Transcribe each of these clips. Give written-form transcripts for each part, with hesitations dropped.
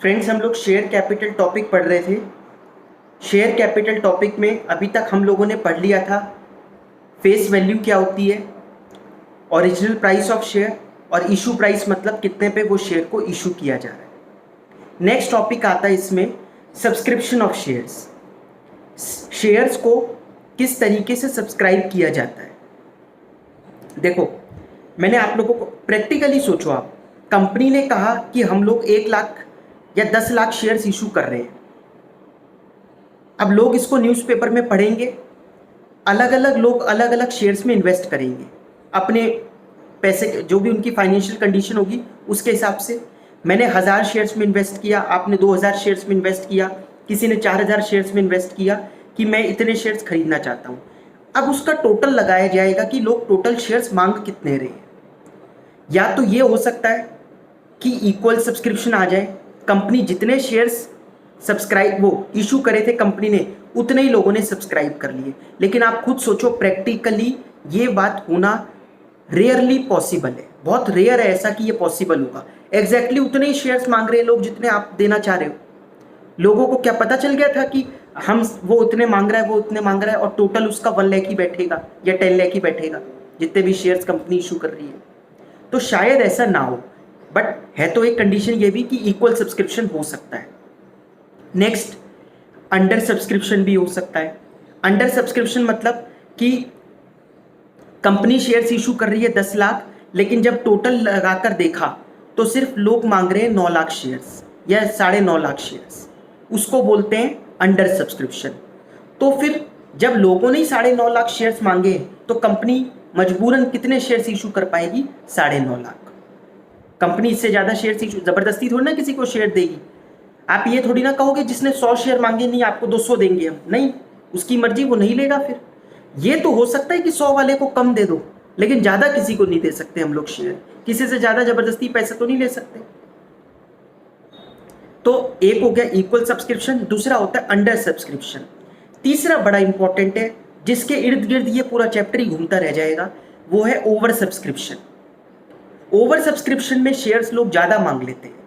Friends, हम लोग share capital topic पढ़ रहे थे। शेयर कैपिटल टॉपिक में अभी तक हम लोगों ने पढ़ लिया था फेस वैल्यू क्या होती है, ओरिजिनल प्राइस ऑफ शेयर और इशू प्राइस मतलब कितने पे वो शेयर को इशू किया जा रहा है। नेक्स्ट टॉपिक आता है इसमें सब्सक्रिप्शन ऑफ शेयर्स। शेयर्स को किस तरीके से सब्सक्राइब किया जाता है। देखो, मैंने आप लोगों को प्रैक्टिकली सोचो, आप कंपनी ने कहा कि हम लोग 1 लाख या 10 लाख शेयर्स इशू कर रहे हैं। अब लोग इसको न्यूज़पेपर में पढ़ेंगे, अलग अलग लोग अलग अलग शेयर्स में इन्वेस्ट करेंगे अपने पैसे, जो भी उनकी फाइनेंशियल कंडीशन होगी उसके हिसाब से। मैंने 1000 शेयर्स में इन्वेस्ट किया, आपने 2000 शेयर्स में इन्वेस्ट किया, किसी ने 4000 शेयर्स में इन्वेस्ट किया कि मैं इतने शेयर्स खरीदना चाहता हूँ। अब उसका टोटल लगाया जाएगा कि लोग टोटल शेयर्स मांग कितने रहे हैं। या तो ये हो सकता है कि इक्वल सब्सक्रिप्शन आ जाए, कंपनी जितने शेयर्स सब्सक्राइब वो इशू करे थे कंपनी ने, उतने ही लोगों ने सब्सक्राइब कर लिए। लेकिन आप खुद सोचो, प्रैक्टिकली ये बात होना रेयरली पॉसिबल है, बहुत रेयर है ऐसा कि ये पॉसिबल होगा। एग्जैक्टली उतने ही शेयर्स मांग रहे हैं लोग जितने आप देना चाह रहे हो। लोगों को क्या पता चल गया था कि हम वो उतने मांग रहा है, वो उतने मांग रहा है, और टोटल उसका 1 लाख ही बैठेगा या 10 लाख ही बैठेगा जितने भी शेयर्स कंपनी इशू कर रही है। तो शायद ऐसा ना हो, बट है तो एक कंडीशन ये भी कि इक्वल सब्सक्रिप्शन हो सकता है। नेक्स्ट, अंडर सब्सक्रिप्शन भी हो सकता है। अंडर सब्सक्रिप्शन मतलब कि कंपनी शेयर्स इशू कर रही है 10 लाख, लेकिन जब टोटल लगाकर देखा तो सिर्फ लोग मांग रहे हैं 9 लाख शेयर्स या 9.5 लाख शेयर्स, उसको बोलते हैं अंडर सब्सक्रिप्शन। तो फिर जब लोगों ने ही 9.5 लाख शेयर्स मांगे तो कंपनी मजबूरन कितने शेयर्स इशू कर पाएगी? 9.5 लाख। कंपनी इससे ज़्यादा शेयर्स इशू जबरदस्ती थोड़ी ना किसी को शेयर देगी। आप ये थोड़ी ना कहोगे जिसने 100 शेयर मांगे नहीं आपको 200 देंगे हम, नहीं, उसकी मर्जी, वो नहीं लेगा। फिर ये तो हो सकता है कि 100 वाले को कम दे दो, लेकिन ज़्यादा किसी को नहीं दे सकते हम लोग शेयर, किसी से ज़्यादा जबरदस्ती पैसा तो नहीं ले सकते। तो एक हो गया इक्वल सब्सक्रिप्शन, दूसरा होता है अंडर सब्सक्रिप्शन। तीसरा बड़ा इंपॉर्टेंट है, जिसके इर्द गिर्द ये पूरा चैप्टर ही घूमता रह जाएगा, वो है ओवर सब्सक्रिप्शन। ओवर सब्सक्रिप्शन में शेयर्स लोग ज़्यादा मांग लेते हैं।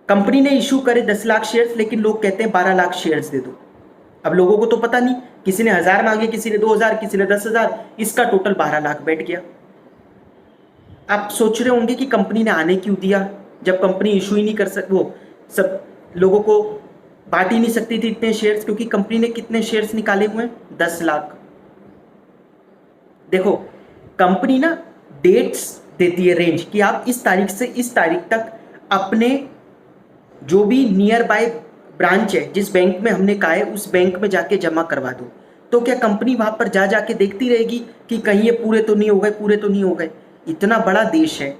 कंपनी ने इशू करे 10 लाख शेयर्स, लेकिन लोग कहते हैं 12 लाख शेयर्स दे दो। अब लोगों को तो पता नहीं, किसी ने 1000 मांगे, किसी ने 2000, किसी ने 10,000, इसका टोटल 12 लाख बैठ गया। आप सोच रहे होंगे कि कंपनी ने आने क्यों दिया, जब कंपनी इशू ही नहीं कर सक, वो सब लोगों को बांट ही नहीं सकती थी इतने शेयर्स, क्योंकि कंपनी ने कितने शेयर्स निकाले हुए हैं? 10 लाख। देखो, कंपनी ना डेट्स देती है, रेंज, कि आप इस तारीख से इस तारीख तक अपने जो भी नियर बाय ब्रांच है, जिस बैंक में हमने कहा है उस बैंक में जाके जमा करवा दो। तो क्या कंपनी वहां पर जा जाके देखती रहेगी कि कहीं ये पूरे तो नहीं हो गए, पूरे तो नहीं हो गए? इतना बड़ा देश है,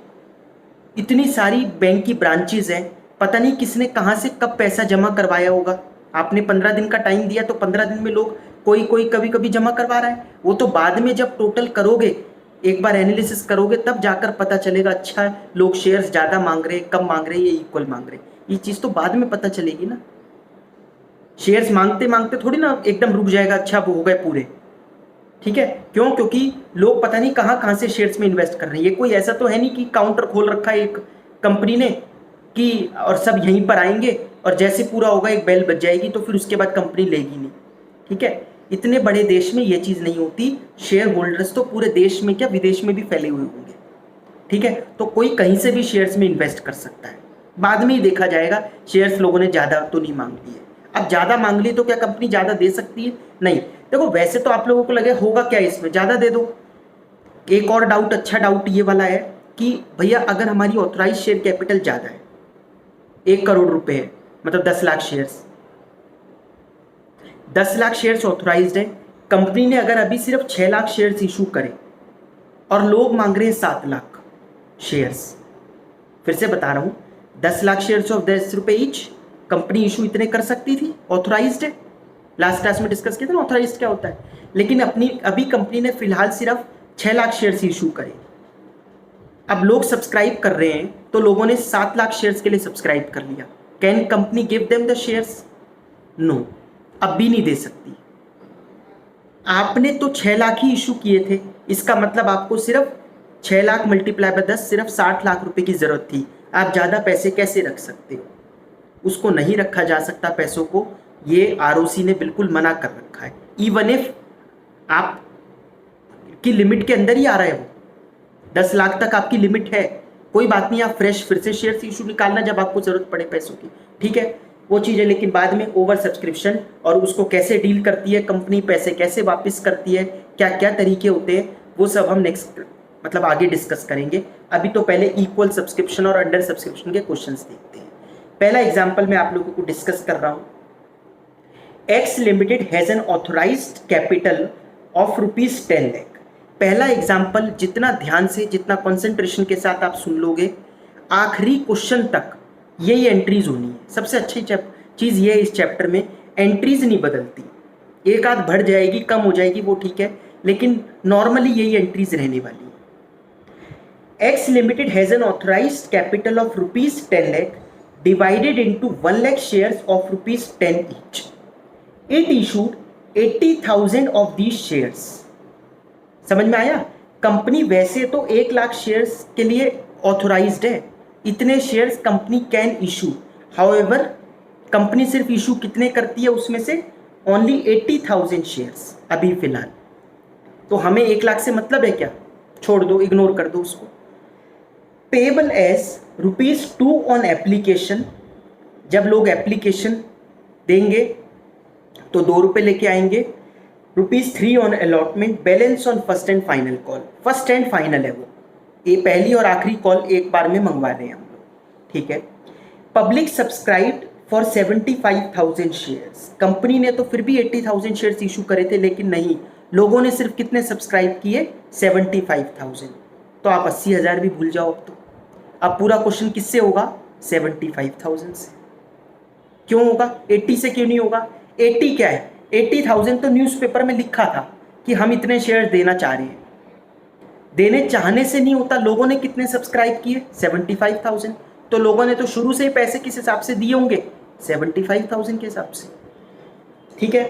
इतनी सारी बैंक की ब्रांचेज हैं, पता नहीं किसने कहाँ से कब पैसा जमा करवाया होगा। आपने 15 दिन का टाइम दिया तो 15 दिन में लोग कोई कोई कभी कभी जमा करवा रहा है। वो तो बाद में जब टोटल करोगे, एक बार एनालिसिस करोगे, तब जाकर पता चलेगा अच्छा लोग शेयर्स ज़्यादा मांग रहे हैं, कम मांग रहे हैं, ये इक्वल मांग रहे हैं। ये चीज़ तो बाद में पता चलेगी ना। शेयर्स मांगते मांगते थोड़ी ना एकदम रुक जाएगा, अच्छा वो हो गए पूरे, ठीक है? क्यों? क्योंकि लोग पता नहीं कहाँ कहाँ से शेयर्स में इन्वेस्ट कर रहे हैं। ये कोई ऐसा तो है नहीं कि काउंटर खोल रखा है एक कंपनी ने कि और सब यहीं पर आएंगे और जैसे पूरा होगा एक बेल बज जाएगी तो फिर उसके बाद कंपनी लेगी नहीं, ठीक है? इतने बड़े देश में ये चीज़ नहीं होती। शेयर होल्डर्स तो पूरे देश में क्या विदेश में भी फैले हुए होंगे, ठीक है? तो कोई कहीं से भी शेयर्स में इन्वेस्ट कर सकता है। बाद में ही देखा जाएगा शेयर्स लोगों ने ज़्यादा तो नहीं मांग लिए। अब ज़्यादा मांग ली तो क्या कंपनी ज़्यादा दे सकती है? नहीं। देखो, वैसे तो आप लोगों को लगे होगा क्या इसमें, ज़्यादा दे दो। एक और डाउट, अच्छा डाउट ये वाला है कि भैया अगर हमारी ऑथराइज शेयर कैपिटल ज़्यादा है, 1 करोड़ रुपए है, मतलब 10 lakh shares, 10 lakh shares authorised है, कंपनी ने अगर अभी सिर्फ 6 लाख शेयर्स इशू करे और लोग मांग रहे हैं 7 लाख शेयर्स, फिर से बता रहा हूँ, 10 लाख शेयर्स ऑफ 10 रुपए ईच, कंपनी इशू इतने कर सकती थी, ऑथराइज्ड है। लास्ट क्लास में डिस्कस किया था ना ऑथराइज्ड क्या होता है। लेकिन अभी कंपनी ने फिलहाल सिर्फ 6 लाख शेयर्स इशू करे। अब लोग सब्सक्राइब कर रहे हैं तो लोगों ने 7 लाख शेयर्स के लिए सब्सक्राइब कर लिया। Can company give them the shares? No, अब भी नहीं दे सकती। आपने तो 6 लाख ही इशू किए थे, इसका मतलब आपको सिर्फ 6 लाख मल्टीप्लाई बाय 10, सिर्फ 60 लाख रुपए की जरूरत थी। आप ज़्यादा पैसे कैसे रख सकते हो, उसको नहीं रखा जा सकता पैसों को, ये आरओसी ने बिल्कुल मना कर रखा है। इवन इफ आप की लिमिट के अंदर ही आ रहा है, वो 10 लाख तक आपकी लिमिट है, कोई बात नहीं, आप फ्रेश फिर से शेयर इशू निकालना जब आपको जरूरत पड़े पैसों की, ठीक है, वो चीज़ है। लेकिन बाद में ओवर सब्सक्रिप्शन और उसको कैसे डील करती है कंपनी, पैसे कैसे वापस करती है, क्या क्या तरीके होते हैं, वो सब हम नेक्स्ट मतलब आगे डिस्कस करेंगे। अभी तो पहले इक्वल सब्सक्रिप्शन और अंडर सब्सक्रिप्शन के क्वेश्चंस देखते हैं। पहला एग्जांपल मैं आप लोगों को डिस्कस कर रहा हूं। X limited has an authorised capital of ₹10 lakh. पहला एग्जांपल जितना ध्यान से, जितना कंसंट्रेशन के साथ आप सुन लोगे, आखिरी क्वेश्चन तक यही एंट्रीज होनी है। सबसे अच्छी चीज़ ये है इस चैप्टर में, एंट्रीज नहीं बदलती, एक आध बढ़ जाएगी कम हो जाएगी वो ठीक है, लेकिन नॉर्मली यही एंट्रीज रहने वाली है। X limited has N authorised capital of ₹10 lakh divided into 1 lakh shares of ₹10 each. It issued 80,000 of these shares. समझ में आया? कंपनी वैसे तो 1 लाख शेयर्स के लिए ऑथोराइज्ड है, इतने shares company can issue. However company सिर्फ इशू कितने करती है, उसमें से ओनली 80,000 शेयर्स अभी फिलहाल। तो हमें 1 लाख से मतलब है क्या? छोड़ दो, इग्नोर कर दो उसको। Payable as ₹2 on application. जब लोग एप्लीकेशन देंगे तो ₹2 लेके आएंगे। ₹3 on allotment, balance on first and final call. First and final है वो, ये पहली और आखिरी कॉल एक बार में मंगवा रहे हैं हम लोग, ठीक है। Public subscribed for 75,000 shares. Company ने तो फिर भी 80,000 शेयर्स इशू करे थे, लेकिन नहीं, लोगों ने सिर्फ कितने सब्सक्राइब किए? 75,000। तो आप 80,000 भी भूल जाओ अब तो। अब पूरा क्वेश्चन किससे होगा? 75,000 से। क्यों होगा? 80 से क्यों नहीं होगा? 80 क्या है? 80,000 तो न्यूज़पेपर में लिखा था कि हम इतने शेयर देना चाह रहे हैं। देने चाहने से नहीं होता, लोगों ने कितने सब्सक्राइब किए? 75,000। तो लोगों ने तो शुरू से ही पैसे किस हिसाब से दिए होंगे? 75,000 के हिसाब से, ठीक है।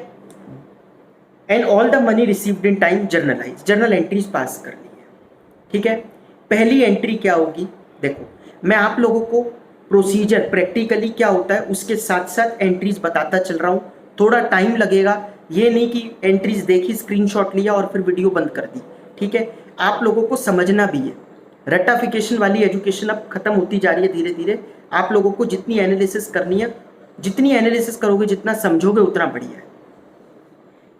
And all the money received in time generalized, journal entries pass करनी है, ठीक है। पहली एंट्री क्या होगी? देखो, मैं आप लोगों को प्रोसीजर प्रैक्टिकली क्या होता है उसके साथ साथ एंट्रीज बताता चल रहा हूँ। थोड़ा टाइम लगेगा, ये नहीं कि एंट्रीज देखी, स्क्रीनशॉट लिया और फिर वीडियो बंद कर दी, ठीक है। आप लोगों को समझना भी है। रट्टाफिकेशन वाली एजुकेशन अब खत्म होती जा रही है धीरे धीरे। आप लोगों को जितनी एनालिसिस करनी है, जितनी एनालिसिस करोगे, जितना समझोगे, उतना बढ़िया है,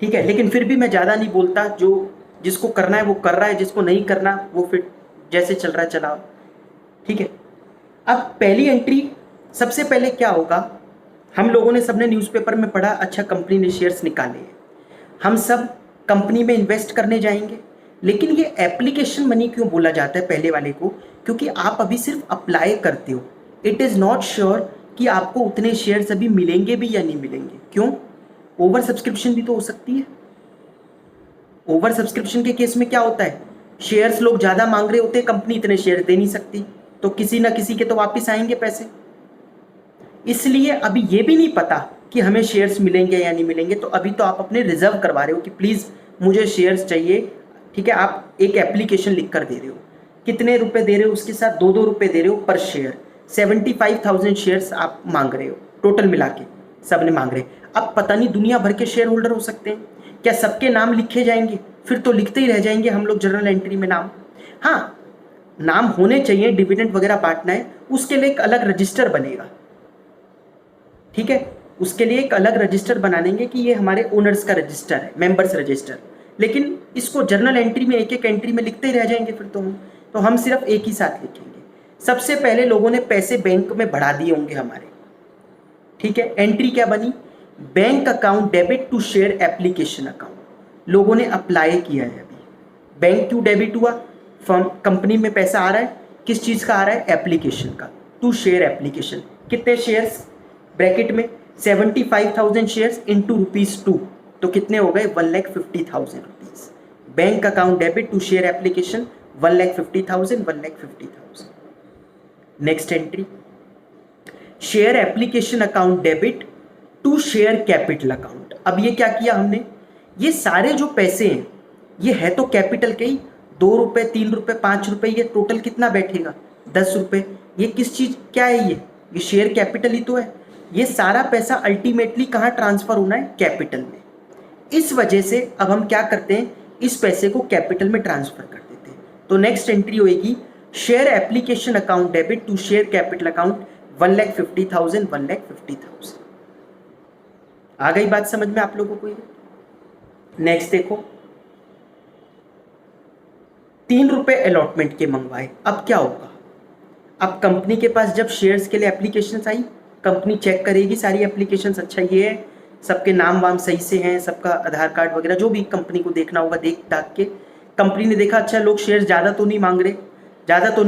ठीक है। लेकिन फिर भी मैं ज़्यादा नहीं बोलता, जो जिसको करना है वो कर रहा है, जिसको नहीं करना वो फिर जैसे चल रहा है चलाओ, ठीक है। अब पहली एंट्री, सबसे पहले क्या होगा, हम लोगों ने सबने न्यूज़पेपर में पढ़ा, अच्छा कंपनी ने शेयर्स निकाले हैं, हम सब कंपनी में इन्वेस्ट करने जाएंगे। लेकिन ये एप्लीकेशन मनी क्यों बोला जाता है पहले वाले को? क्योंकि आप अभी सिर्फ अप्लाई करते हो, इट इज़ नॉट श्योर कि आपको उतने शेयर्स अभी मिलेंगे भी या नहीं मिलेंगे। क्यों? ओवर सब्सक्रिप्शन भी तो हो सकती है। ओवर सब्सक्रिप्शन के केस में क्या होता है? शेयर्स लोग ज़्यादा मांग रहे होते हैं, कंपनी इतने शेयर दे नहीं सकती, तो किसी ना किसी के तो वापस आएंगे पैसे। इसलिए अभी ये भी नहीं पता कि हमें शेयर्स मिलेंगे या नहीं मिलेंगे, तो अभी तो आप अपने रिजर्व करवा रहे हो कि प्लीज़ मुझे शेयर्स चाहिए, ठीक है। आप एक एप्लीकेशन लिख कर दे रहे हो, कितने रुपए दे रहे हो? उसके साथ 2-2 रुपये दे रहे हो पर शेयर। 75,000 शेयर्स आप मांग रहे हो, टोटल मिला के सब ने मांग रहे। अब पता नहीं दुनिया भर के शेयर होल्डर हो सकते हैं, क्या सबके नाम लिखे जाएंगे? फिर तो लिखते ही रह जाएंगे हम लोग जर्नल एंट्री में नाम। हाँ, नाम होने चाहिए, डिविडेंड वगैरह बांटना है, उसके लिए एक अलग रजिस्टर बनेगा, ठीक है। उसके लिए एक अलग रजिस्टर बना देंगे कि ये हमारे ओनर्स का रजिस्टर है, मेंबर्स रजिस्टर। लेकिन इसको जर्नल एंट्री में एक एक एंट्री में लिखते ही रह जाएंगे फिर तो हम सिर्फ एक ही साथ लिखेंगे। सबसे पहले लोगों ने पैसे बैंक में बढ़ा दिए होंगे हमारे, ठीक है। एंट्री क्या बनी? Bank account debit to share application account. लोगों ने अप्लाई किया है अभी, बैंक क्यों डेबिट हुआ? फर्म कंपनी में पैसा आ रहा है, किस चीज़ का आ रहा है? एप्लीकेशन का, टू शेयर एप्लीकेशन। कितने शेयर्स? ब्रैकेट में 75,000 शेयर्स इंटू ₹2, तो कितने हो गए? 1,50,000 rupees. Bank account debit to share application 1,50,000, 1,50,000। Next entry, share application account debit to share capital account. अब ये क्या किया हमने? ये सारे जो पैसे हैं ये है तो कैपिटल के ही, ₹2, ₹3, ₹5, ये टोटल कितना बैठेगा? ₹10। ये किस चीज़ क्या है, ये शेयर कैपिटल ही तो है। ये सारा पैसा अल्टीमेटली कहाँ ट्रांसफ़र होना है, कैपिटल में। इस वजह से अब हम क्या करते हैं, इस पैसे को कैपिटल में ट्रांसफ़र कर देते हैं। तो नेक्स्ट एंट्री होएगी share application account debit to share capital account 1,50,000 1,50,000। आ गई बात समझ में आप लोगों को ये? नेक्स्ट देखो, 3 रुपए अलॉटमेंट के मंगवाए, अब क्या होगा? अब कंपनी के पास जब शेयर्स के लिए एप्लीकेशंस आई, कंपनी चेक करेगी सारी एप्लीकेशंस, अच्छा ये है, सबके नाम वाम सही से हैं, सबका आधार कार्ड वगैरह जो भी कंपनी को देखना होगा देख दाख के कंपनी ने देखा अच्छा लोग शेयर ज़्यादा तो नहीं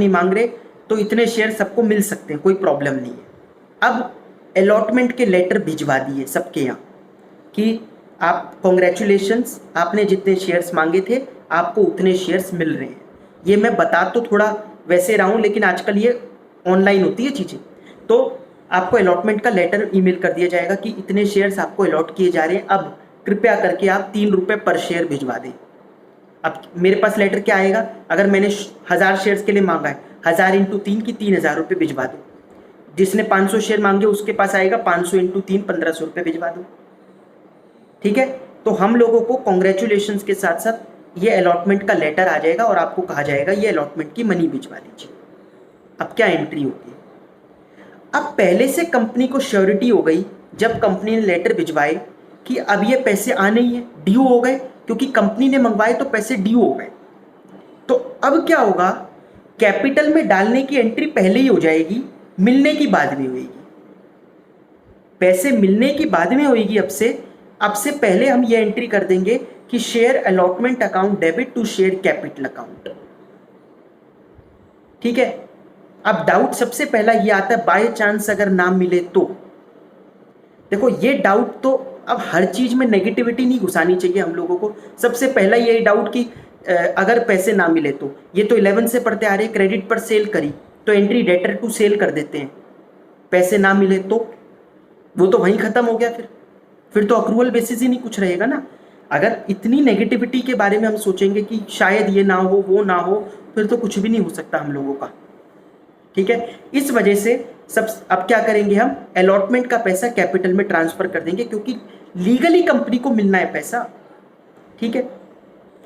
मांग रहे, तो इतने शेयर सबको मिल सकते हैं, कोई प्रॉब्लम नहीं है। अब अलॉटमेंट के लेटर भिजवा दिए सबके यहाँ कि आप कॉन्ग्रेचुलेशंस, आपने जितने शेयर्स मांगे थे आपको उतने शेयर्स मिल रहे हैं। ये मैं बता तो थोड़ा वैसे रहा हूँ, लेकिन आजकल ये ऑनलाइन होती है चीज़ें। तो आपको अलॉटमेंट का लेटर ईमेल कर दिया जाएगा कि इतने शेयर्स आपको अलॉट किए जा रहे हैं, अब कृपया करके आप 3 रुपये पर शेयर भिजवा दें। अब मेरे पास लेटर क्या आएगा, अगर मैंने 1000 शेयर्स के लिए मांगा है, 1000 × 3 की 3000 रुपये भिजवा दो। जिसने 500 शेयर मांगे उसके पास आएगा 500 × 3 1500 रुपये भिजवा दो। ठीक है, तो हम लोगों को कॉन्ग्रेचुलेशंस के साथ साथ ये अलॉटमेंट का लेटर आ जाएगा और आपको कहा जाएगा ये अलॉटमेंट की मनी भिजवा दीजिए। अब क्या एंट्री होगी, अब पहले से कंपनी को श्योरिटी हो गई जब कंपनी ने लेटर भिजवाए कि अब ये पैसे आने ही हैं, ड्यू हो गए, क्योंकि कंपनी ने मंगवाए तो पैसे ड्यू हो गए। तो अब क्या होगा, कैपिटल में डालने की एंट्री पहले ही हो जाएगी, मिलने की बाद में होगी। पैसे मिलने की बाद में होगी। अब से पहले हम ये एंट्री कर देंगे कि share allotment account debit to share capital account. ठीक है, अब डाउट सबसे पहला ये आता है, बाय चांस अगर ना मिले तो। देखो ये डाउट तो अब हर चीज में नेगेटिविटी नहीं घुसानी चाहिए हम लोगों को। सबसे पहला यही डाउट कि अगर पैसे ना मिले तो, ये तो 11 से पढ़ते आ रहे, क्रेडिट पर सेल करी तो एंट्री डेटर टू सेल कर देते हैं, पैसे ना मिले तो वो तो वहीं खत्म हो गया। फिर तो अक्रूवल बेसिस ही नहीं कुछ रहेगा ना। अगर इतनी नेगेटिविटी के बारे में हम सोचेंगे कि शायद ये ना हो वो ना हो, फिर तो कुछ भी नहीं हो सकता हम लोगों का। ठीक है, इस वजह से अब क्या करेंगे, हम अलॉटमेंट का पैसा कैपिटल में ट्रांसफर कर देंगे, क्योंकि लीगली कंपनी को मिलना है पैसा। ठीक है,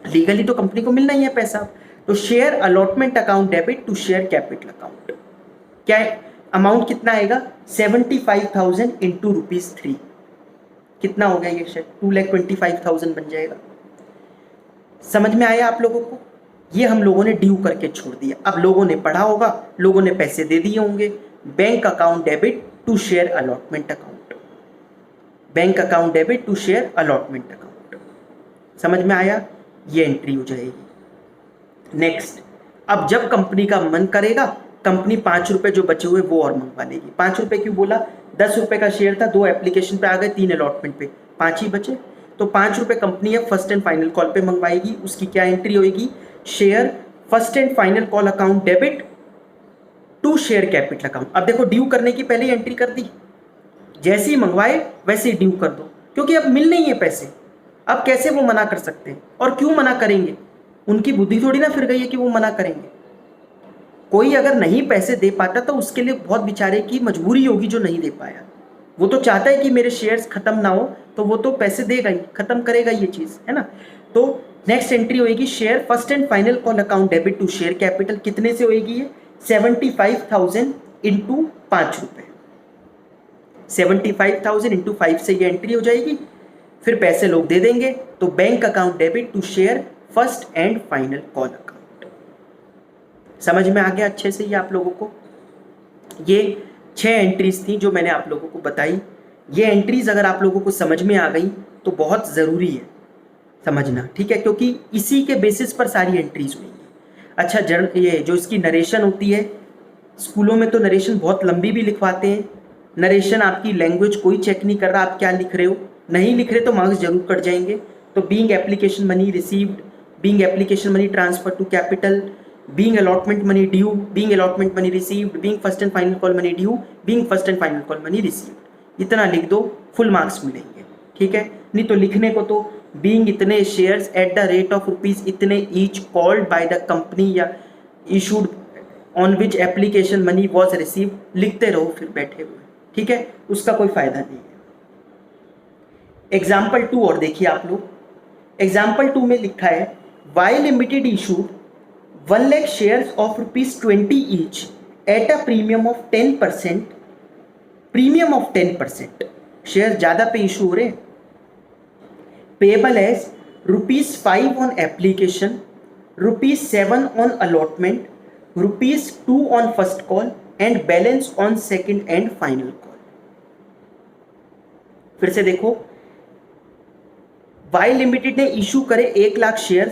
लीगली तो कंपनी को मिलना ही है पैसा। तो share allotment account debit to share capital account, क्या अमाउंट कितना आएगा, 75,000 × ₹3। कितना हो गया ये शेयर, 2,25,000 बन जाएगा। समझ में आया आप लोगों को? ये हम लोगों ने ड्यू करके छोड़ दिया। अब लोगों ने पढ़ा होगा, लोगों ने पैसे दे दिए होंगे। Bank account debit to share allotment account, bank account debit to share allotment account. समझ में आया? ये एंट्री हो जाएगी। नेक्स्ट, अब जब कंपनी का मन करेगा, कंपनी 5 रुपए जो बचे हुए वो और मंगवा लेगी। 5 रुपए क्यों बोला, 10 रुपए का शेयर था, 2 एप्लीकेशन पे आ गए, 3 अलॉटमेंट पे, 5 ही बचे। तो 5 रुपए कंपनी अब फर्स्ट एंड फाइनल कॉल पे मंगवाएगी। उसकी क्या एंट्री होगी, share first and final call account debit to share capital account. अब देखो ड्यू करने की पहले एंट्री कर दी, जैसे ही मंगवाए वैसे ही ड्यू कर दो, क्योंकि अब मिल नहीं है पैसे। अब कैसे वो मना कर सकते हैं, और क्यों मना करेंगे, उनकी बुद्धि थोड़ी ना फिर गई है कि वो मना करेंगे। कोई अगर नहीं पैसे दे पाता तो उसके लिए बहुत बेचारे की मजबूरी होगी जो नहीं दे पाया। वो तो चाहता है कि मेरे शेयर्स खत्म ना हो, तो वो तो पैसे देगा ही, खत्म करेगा ये चीज़, है ना। तो नेक्स्ट एंट्री होगी share first and final call account debit to share capital. कितने से होगी ये, 75,000 × 5 रुपये। 75,000 × 5 से ये एंट्री हो जाएगी। फिर पैसे लोग दे देंगे, तो bank account debit to share first and final call account. समझ में आ गया अच्छे से ये आप लोगों को? ये 6 एंट्रीज थी जो मैंने आप लोगों को बताई। ये एंट्रीज अगर आप लोगों को समझ में आ गई तो बहुत ज़रूरी है समझना, ठीक है, क्योंकि इसी के बेसिस पर सारी एंट्रीज हुई। अच्छा, ये जो इसकी नरेशन होती है, स्कूलों में तो नरेशन बहुत लंबी भी लिखवाते हैं। नरेशन आपकी लैंग्वेज कोई चेक नहीं कर रहा, आप क्या लिख रहे हो, नहीं लिख रहे तो मार्क्स जरूर कट जाएंगे। तो being application money received, being application money transfer to capital, being allotment money due, being allotment money received, being first and final call money due, being first and final call money received, इतना लिख दो, full marks मिलेंगे। ठीक है, नहीं तो लिखने को तो बीइंग इतने shares at the rate of rupees इतने each called by the company या issued on which application money was receive, लिखते रहो फिर बैठे हुए, ठीक है, उसका कोई फायदा नहीं है। एग्जाम्पल 2 और देखिए आप लोग, एग्जाम्पल 2 में लिखा है Y limited issued 1 lakh shares of ₹20 each at a premium of 10%, premium of 10%, share ज़्यादा पे इशू हो रहे, payable as ₹5 on application, ₹7 on allotment, ₹2 on first call and balance on second and final call. फिर से देखो, वाई लिमिटेड ने issue करे 1 lakh share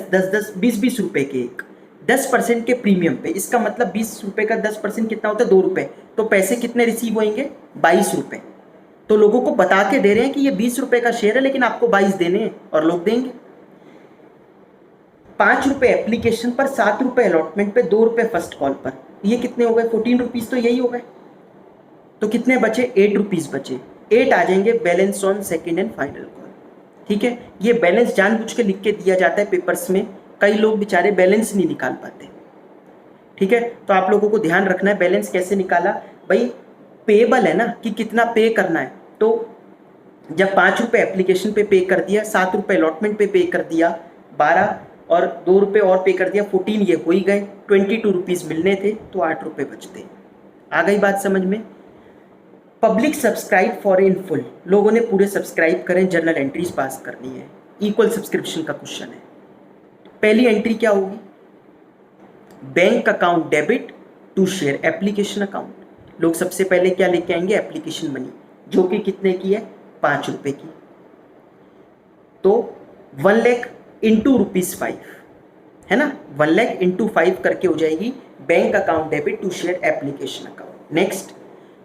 20 रुपए के, एक 10% के प्रीमियम पे, इसका मतलब 20 रुपए का 10% कितना होता है, 2 रुपए, तो पैसे कितने रिसीव होंगे, 22 रुपए। तो लोगों को बता के दे रहे हैं कि ये 20 रुपए का शेयर है लेकिन आपको 22 देने हैं, और लोग देंगे। 5 रुपए एप्लीकेशन पर, 7 रुपए अलॉटमेंट पे, 2 रुपए फर्स्ट कॉल पर, ये कितने हो गए, 14 रुपीज, तो यही हो गए। तो कितने बचे, 8 रुपीज बचे, 8 आ जाएंगे balance on second and final call, ठीक है। ये बैलेंस जानबूझ के लिख के दिया जाता है पेपर्स में, कई लोग बेचारे बैलेंस नहीं निकाल पाते, ठीक है। तो आप लोगों को ध्यान रखना है बैलेंस कैसे निकाला, भाई पेबल है ना कि कितना पे करना है, तो जब 5 रुपये एप्लीकेशन पे कर दिया, 7 रुपये अलॉटमेंट पे कर दिया, 12 और 2 रुपये और पे कर दिया, 14, ये हो ही गए, 22 रुपीज़ मिलने थे तो 8 रुपये बचते। आ गई बात समझ में। Public subscribe for in full, लोगों ने पूरे सब्सक्राइब करें, जर्नल एंट्रीज पास करनी है, इक्वल सब्सक्रिप्शन का क्वेश्चन है। पहली एंट्री क्या होगी, bank account debit to share application account, लोग सबसे पहले क्या लेके आएंगे, एप्लीकेशन मनी, जो कि कितने की है, 5 रुपए की, तो 1 लाख इंटू ₹5 है ना, 1 लाख इंटू 5 करके हो जाएगी bank account debit to share application account. Next,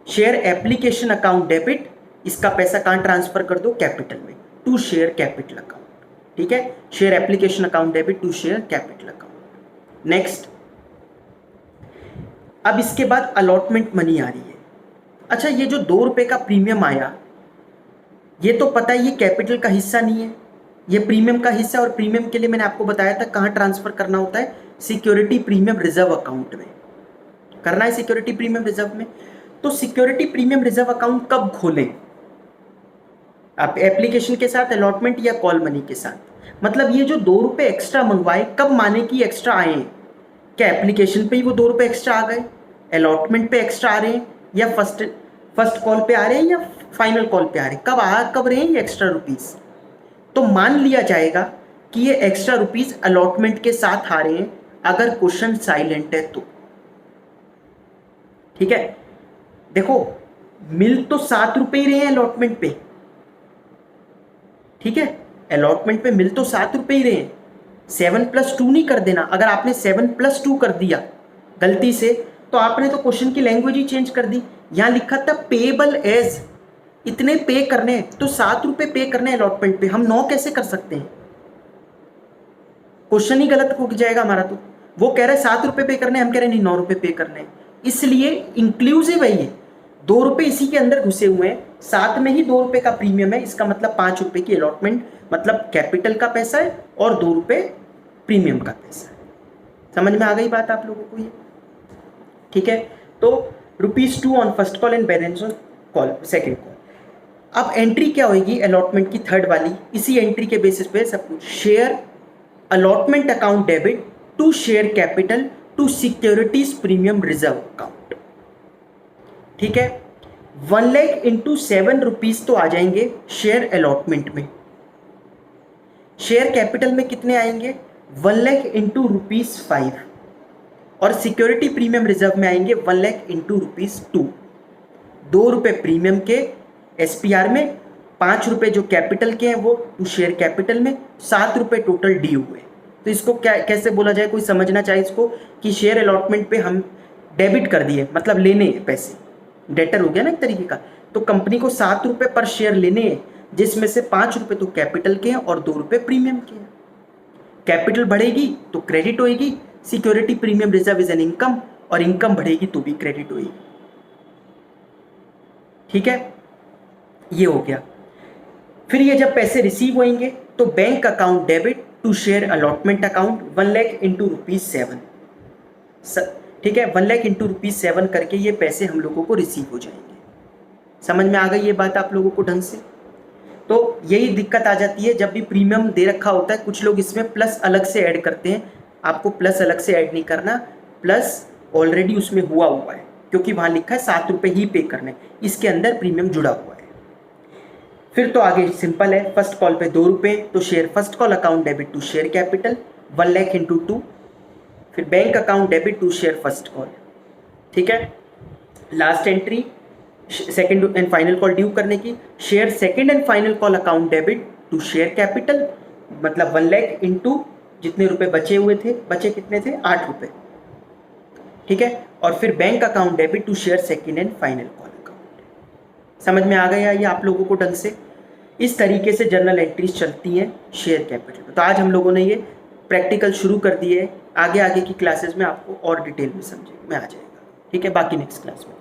share application account debit, इसका पैसा कहाँ ट्रांसफर कर दो, कैपिटल में, टू शेयर कैपिटल अकाउंट, ठीक है, share application account debit to share capital account. Next, अब इसके बाद अलॉटमेंट मनी आ रही है। अच्छा, ये जो 2 रुपए का प्रीमियम आया, ये तो पता है ये कैपिटल का हिस्सा नहीं है, ये प्रीमियम का हिस्सा, और प्रीमियम के लिए मैंने आपको बताया था कहाँ ट्रांसफर करना होता है, सिक्योरिटी प्रीमियम रिजर्व अकाउंट में करना है, सिक्योरिटी प्रीमियम रिजर्व में। तो सिक्योरिटी प्रीमियम रिजर्व अकाउंट कब खोलें, आप एप्लीकेशन के साथ, अलॉटमेंट या कॉल मनी के साथ, मतलब ये जो 2 रुपए एक्स्ट्रा मंगवाए कब माने कि एक्स्ट्रा आए हैं, क्या एप्लीकेशन पे ही वो 2 रुपए एक्स्ट्रा आ गए, अलॉटमेंट पे एक्स्ट्रा आ रहे हैं, या फर्स्ट कॉल पे आ रहे हैं, या फाइनल कॉल पे आ रहे हैं, कब रहे हैं ये एक्स्ट्रा रुपीस, तो मान लिया जाएगा कि ये एक्स्ट्रा रुपीस अलॉटमेंट के साथ आ रहे हैं, अगर क्वेश्चन साइलेंट है तो, ठीक है। देखो, मिल तो 7 रुपए ही रहे हैं अलॉटमेंट पे, ठीक है, अलॉटमेंट पे मिल तो 7 रुपए ही रहे हैं, 7+2 नहीं कर देना, अगर आपने 7+2 कर दिया गलती से, तो आपने तो क्वेश्चन की लैंग्वेज ही चेंज कर दी। यहां लिखा था पेबल एज, इतने पे करने, तो 7 रुपए पे करने अलॉटमेंट पे, हम 9 कैसे कर सकते हैं, क्वेश्चन ही गलत हो जाएगा हमारा। तो वो कह रहे 7 रुपए पे करने, हम कह रहे नहीं 9 रुपए पे करने, इसलिए इंक्लूसिव है ये, 2 रुपए इसी के अंदर घुसे हुए हैं, साथ में ही 2 रुपए का प्रीमियम है, इसका मतलब 5 रुपए की अलॉटमेंट, मतलब कैपिटल का पैसा है, और 2 रुपए प्रीमियम का पैसा है। समझ में आ गई बात आप लोगों को ये, ठीक है। तो ₹2 on first call and balance on call second call. अब एंट्री क्या होगी अलॉटमेंट की, थर्ड वाली, इसी एंट्री के बेसिस पे सब कुछ, share allotment account debit to share capital to securities premium reserve account, ठीक है। 1 लाख इंटू 7 रुपीज तो आ जाएंगे शेयर अलॉटमेंट में, शेयर कैपिटल में कितने आएंगे, 1 लाख इंटू ₹5, और सिक्योरिटी प्रीमियम रिजर्व में आएंगे 1 लाख इंटू ₹2। 2 रुपए प्रीमियम के SPR में, 5 रुपए जो कैपिटल के हैं वो टू शेयर कैपिटल में, 7 रुपए टोटल डी हुए। तो इसको क्या कैसे बोला जाए, कोई समझना चाहे इसको, कि शेयर अलॉटमेंट पे हम डेबिट कर दिए, मतलब लेने हैं पैसे, डेटर हो गया ना एक तरीके का। तो कंपनी को 7 रुपए पर शेयर लेने हैं, जिसमें से 5 रुपए तो कैपिटल के हैं और 2 रुपए प्रीमियम के हैं। कैपिटल बढ़ेगी तो क्रेडिट होएगी, security premium reserve is an income, और इनकम बढ़ेगी तो भी क्रेडिट होएगी, ठीक है, ये हो गया। फिर ये जब पैसे रिसीव होंगे तो bank account debit to share allotment account 1 lakh into ₹7। ठीक है, 1 लाख इंटू ₹7 करके ये पैसे हम लोगों को रिसीव हो जाएंगे। समझ में आ गई ये बात आप लोगों को ढंग से? तो यही दिक्कत आ जाती है जब भी प्रीमियम दे रखा होता है, कुछ लोग इसमें प्लस अलग से ऐड करते हैं। आपको प्लस अलग से ऐड नहीं करना, प्लस ऑलरेडी उसमें हुआ है, क्योंकि वहाँ लिखा है ₹7 ही पे करने, इसके अंदर प्रीमियम जुड़ा हुआ है। फिर तो आगे सिंपल है, फर्स्ट कॉल पे ₹2, तो share first call account debit to share capital 1 lakh into 2, फिर bank account debit to share first call. ठीक है, last entry second and final call due करने की, share second and final call account debit to share capital, मतलब 1 lakh into जितने रुपए बचे हुए थे, बचे कितने थे ₹8। ठीक है, और फिर bank account debit to share second and final call account. समझ में आ गया ये आप लोगों को ढंग से? इस तरीके से जर्नल एंट्रीज चलती हैं शेयर कैपिटल में। तो आज हम लोगों ने ये प्रैक्टिकल शुरू कर दिए, आगे की क्लासेस में आपको और डिटेल में समझ में आ जाएगा। ठीक है, बाकी नेक्स्ट क्लास में।